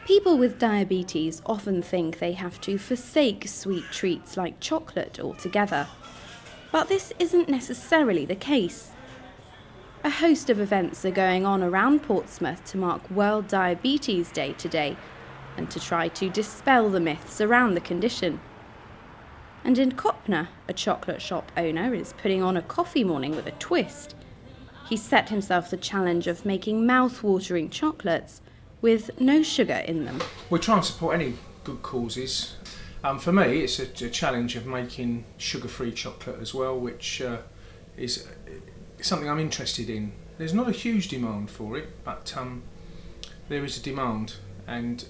People with diabetes often think they have to forsake sweet treats like chocolate altogether. But this isn't necessarily the case. A host of events are going on around Portsmouth to mark World Diabetes Day today and to try to dispel the myths around the condition. And in Copnor, a chocolate shop owner is putting on a coffee morning with a twist. He set himself the challenge of making mouth-watering chocolates with no sugar in them. We try and support any good causes. For me, it's a challenge of making sugar-free chocolate as well, which is something I'm interested in. There's not a huge demand for it, but there is a demand. And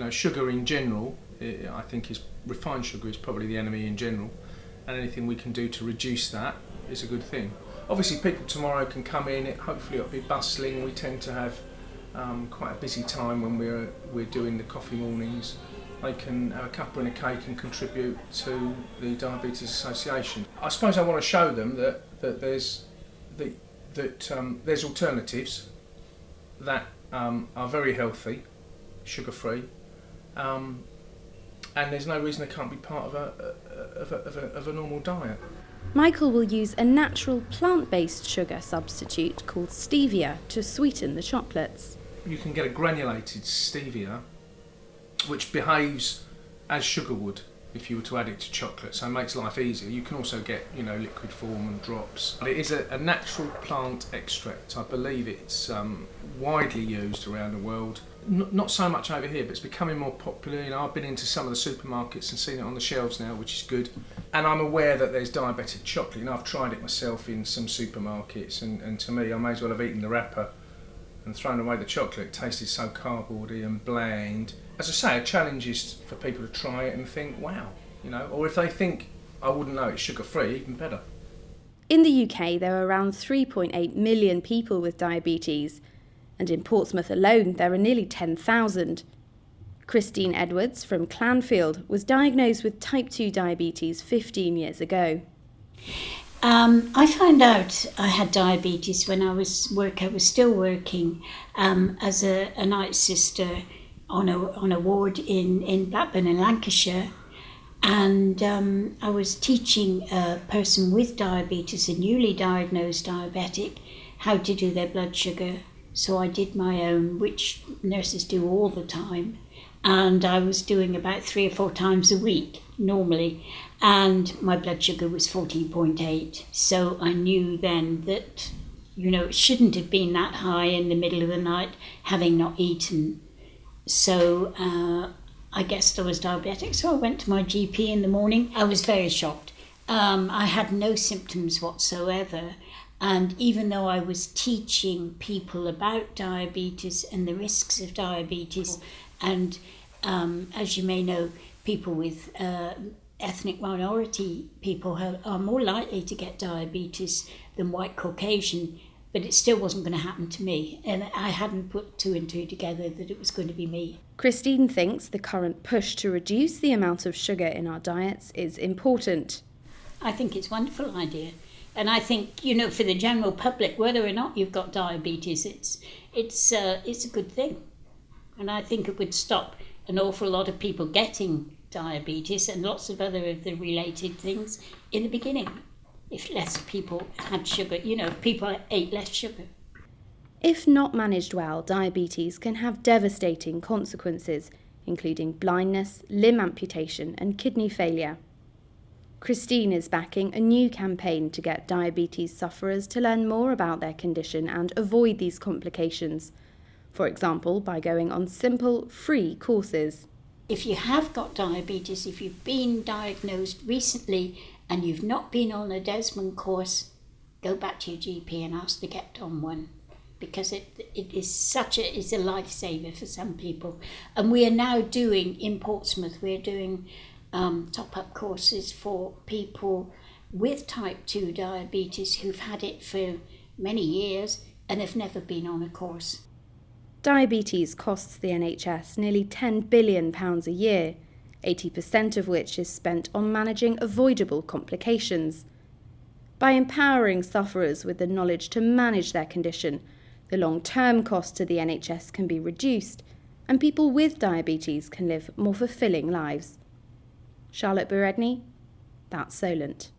sugar in general, I think refined sugar is probably the enemy in general, and anything we can do to reduce that is a good thing. Obviously, people tomorrow can come in. Hopefully, it'll be bustling. We tend to have quite a busy time when we're doing the coffee mornings. They can have a cuppa and a cake and contribute to the Diabetes Association. I suppose I want to show them that there's alternatives that are very healthy, sugar-free, and there's no reason they can't be part of a normal diet. Michael will use a natural plant-based sugar substitute called stevia to sweeten the chocolates. You can get a granulated stevia which behaves as sugar would if you were to add it to chocolate, so it makes life easier. You can also get liquid form and drops. It is a natural plant extract. I believe it's widely used around the world. Not so much over here, but it's becoming more popular. I've been into some of the supermarkets and seen it on the shelves now, which is good. And I'm aware that there's diabetic chocolate. I've tried it myself in some supermarkets, and to me, I may as well have eaten the wrapper and thrown away the chocolate. It tasted so cardboardy and bland. As I say, a challenge is for people to try it and think, wow, or if they think, I wouldn't know it's sugar-free, even better. In the UK, there are around 3.8 million people with diabetes, and in Portsmouth alone, there are nearly 10,000. Christine Edwards from Clanfield was diagnosed with type 2 diabetes 15 years ago. I found out I had diabetes when I was still working as a night sister on a ward in Blackburn in Lancashire, and I was teaching a person with diabetes, a newly diagnosed diabetic, how to do their blood sugar. So I did my own, which nurses do all the time, and I was doing about 3 or 4 times a week normally, and my blood sugar was 14.8. So I knew then that it shouldn't have been that high in the middle of the night, having not eaten. So I guessed I was diabetic, so I went to my GP in the morning. I was very shocked. I had no symptoms whatsoever. And even though I was teaching people about diabetes and the risks of diabetes, and as you may know, people with ethnic minority people are more likely to get diabetes than white Caucasian, but it still wasn't going to happen to me. And I hadn't put 2 and 2 together that it was going to be me. Christine thinks the current push to reduce the amount of sugar in our diets is important. I think it's a wonderful idea. And I think, for the general public, whether or not you've got diabetes, it's a good thing. And I think it would stop an awful lot of people getting diabetes and lots of other of the related things in the beginning, if less people had sugar, if people ate less sugar. If not managed well, diabetes can have devastating consequences, including blindness, limb amputation and kidney failure. Christine is backing a new campaign to get diabetes sufferers to learn more about their condition and avoid these complications, for example, by going on simple, free courses. If you have got diabetes, if you've been diagnosed recently and you've not been on a Desmond course, go back to your GP and ask to get on one, because it is it's a lifesaver for some people. And we are now doing, in Portsmouth, we're doing top-up courses for people with type 2 diabetes who've had it for many years and have never been on a course. Diabetes costs the NHS nearly £10 billion a year, 80% of which is spent on managing avoidable complications. By empowering sufferers with the knowledge to manage their condition, the long-term cost to the NHS can be reduced, and people with diabetes can live more fulfilling lives. Charlotte Briere-Edney, that's Solent.